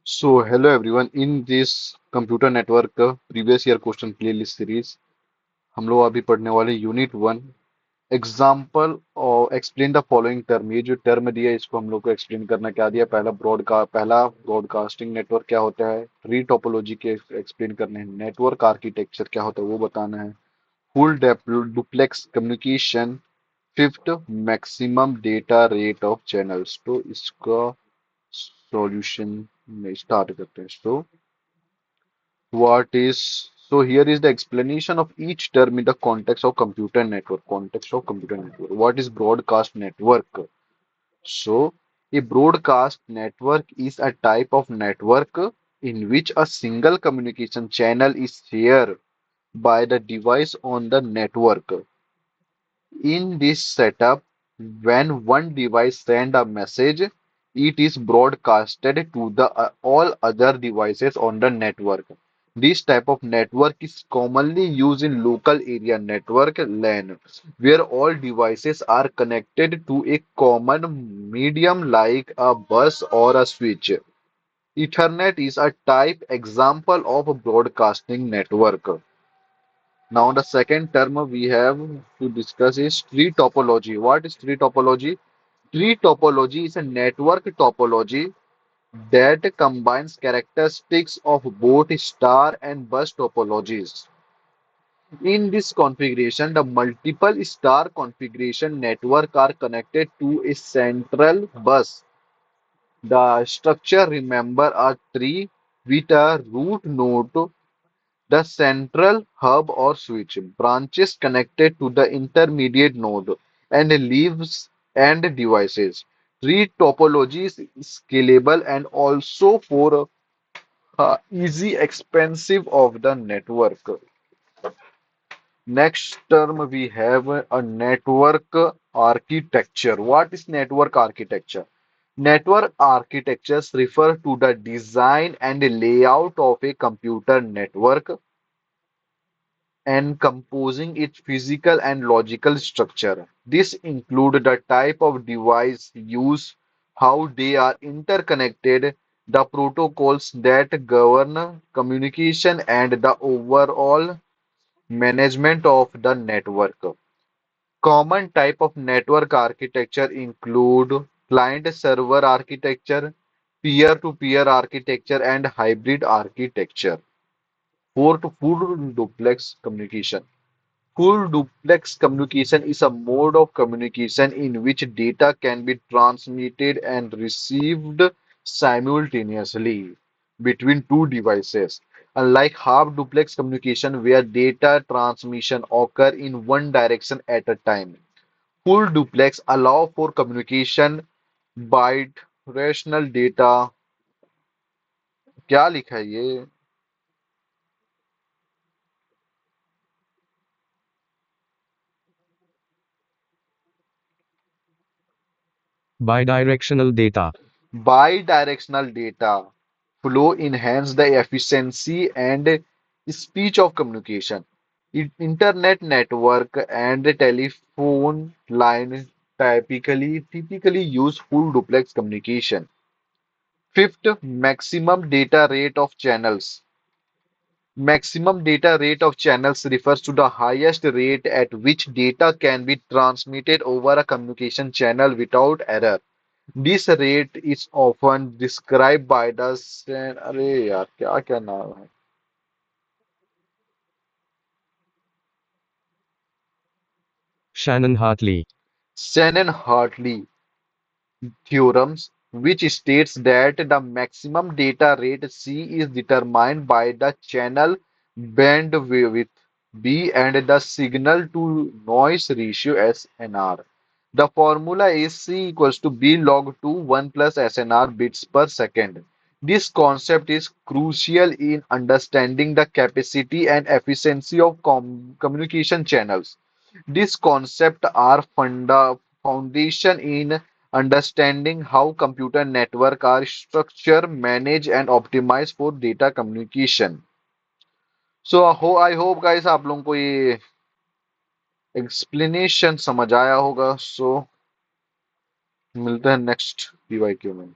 So, hello everyone. In this computer network previous year question playlist series हम लोग अभी पढ़ने वाले यूनिट 1 एग्जाम्पल और एक्सप्लेन द फॉलोइंग टर्म। ये जो टर्म दिया है इसको हम लोग को एक्सप्लेन करना क्या दिया। पहला ब्रॉडकास्टिंग नेटवर्क क्या होता है, ट्री टोपोलॉजी के एक्सप्लेन करने हैं, नेटवर्क आर्किटेक्चर क्या होता है वो बताना है, full duplex communication, fifth maximum data rate of channels. तो इसका सॉल्यूशन में स्टार्ट करते हैं। What is so here is the explanation of each term in the context of computer network. Context of computer network. What is broadcast network? So a broadcast network is a type of network in which a single communication channel is shared by the device on the network. In this setup, when one device sends a message, it is broadcasted to the all other devices on the network. This type of network is commonly used in local area network LAN, where all devices are connected to a common medium like a bus or a switch. Ethernet is a type example of a broadcasting network. Now the second term we have to discuss is tree topology. What is tree topology? Tree topology is a network topology that combines characteristics of both star and bus topologies. In this configuration, the multiple star configuration network are connected to a central bus. The structure remember a tree with a root node, the central hub or switch, branches connected to the intermediate node, and leaves and devices. Tree topology is scalable and also for easy expansive of the network. Next term we have a network architecture. What is network architecture? Network architectures refer to the design and layout of a computer network and composing its physical and logical structure. This includes the type of device used, how they are interconnected, the protocols that govern communication, and the overall management of the network. Common type of network architecture include client-server architecture, peer-to-peer architecture, and hybrid architecture. Fourth, full duplex communication. Full duplex communication is a mode of communication in which data can be transmitted and received simultaneously between two devices. Unlike half duplex communication where data transmission occur in one direction at a time. Full duplex allow for communication bidirectional data. क्या लिखा है ये? Bidirectional data. Bidirectional data flow enhance the efficiency and speed of communication. Internet network and telephone line typically use full duplex communication. Fifth, maximum data rate of channels. Maximum data rate of channels refers to the highest rate at which data can be transmitted over a communication channel without error. This rate is often described by the अरे यार क्या क्या नाम है Shannon-Hartley. Shannon-Hartley theorems, which states that the maximum data rate C is determined by the channel bandwidth B and the signal to noise ratio SNR. The formula is C equals to B log 2 1 plus SNR bits per second. This concept is crucial in understanding the capacity and efficiency of communication channels. These concepts are foundation in understanding how computer networks are structured, managed, and optimized for data communication. So I hope guys आप लोगों को ये explanation समझ आया होगा। सो मिलते हैं next PYQ में।